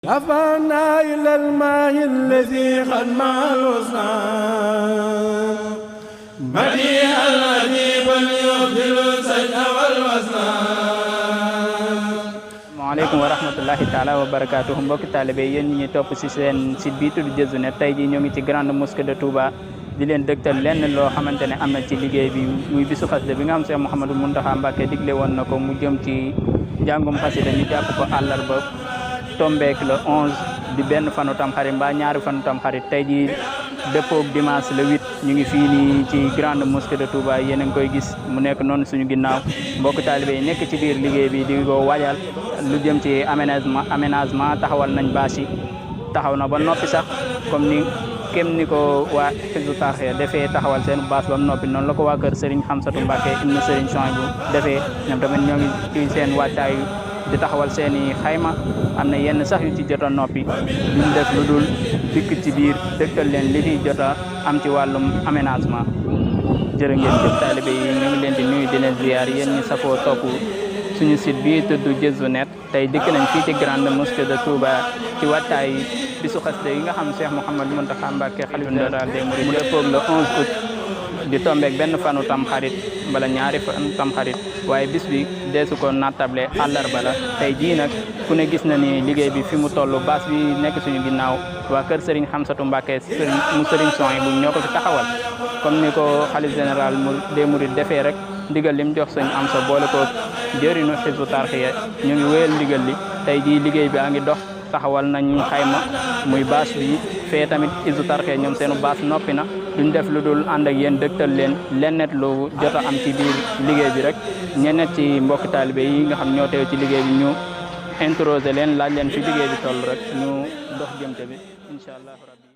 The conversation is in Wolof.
رفعنا إلى الماء الذي قد مع الحسنى بديع الأديب يبدل السجن والوزن. Assalamualaikum warahmatullahi taala wabarakatuh. Mbokk talibé yeen ñi top ci sen site bi tuddu Jazboul. Tay ji ñoo ngi ci grande mosquée de Touba di len dektal lenn lo xamantene amna ci liggéey bi muy bisu xasida bi nga xam Cheikh Mouhamadou Mountakha Mbacké diglé won nako mu jëm ci jangum xasida ñu japp ko àllarba tombeek le 11 di benn fanu tam xarit mbaa ñaari fanu tam xarit tay ji dëppook dimanche le 8 ñu ngi fii nii ci grande mosquée de Touba yéen a ngi koy gis mu nekk noonu suñu ginnaaw mbokk taalibe yi nekk ci biir liggéey bi di ko waajal lu jëm ci aménagement taxawal nañ bâche yi taxaw na ba noppi sax comme ni ni ko waa Hizbut Tarqiyyah defee taxawal seen bâche ba mu noppi noonu la ko waa kër Serigne Hamsatou Mbacké ibnu Serigne Souhaïbou defee ñoom tamit ñoo ngi ci seen wàccaayu di taxawal seeni xayma am na yenn sax yu ci jot a noppi duñ def lu dul dikk ci biir dëkkal leen li fi jot a am ci wàllum aménagement. jërë ngeen jëf taalibe yi ñu ngi leen di nuyu di leen ziar yéen ñi safoo topp suñu site bi tudd Jazboul net tey dikk nañ fii ci grande mosquée de Touba ci wattaay bisu xasida yi nga xam Cheikh Mouhamadou Mountakha Mbacké xalifa général des mourides mu dëppoog le 11 août di tombeek benn fanu tam xarit bala ñaari fanu tam xarit waaye bis bi deesu ko nattable àllarba la tey jii nag ku ne gis na ni liggéey bi fi mu toll baas bi nekk suñu ginnaaw waa kër Serigne Hamsatou Mbacké mu Serigne Souhaïbou ñoo ko fi taxawal comme ni ko xalif général des mourides defee rek ndigal lim jox sëñ am sa boole ko jëriñu Hizbut Tarqiyyah ñu ngi wéyal ndigal li tey jii liggéey bi a ngi dox taxawal nañ xayma muy bâche bi fee tamit Hizbut Tarqiyyah ñoom seenu bâche noppi na duñ def lu dul ànd ak yéen dëgtal leen lennet lu jot a am ci biir liggéey bi rek ñennet ci mbokk taalibe yi nga xam ñoo teew ci liggéey bi ñu interroger leen laaj leen fi liggéey bi toll rek ñu dox jëmte bi incha allah rabbi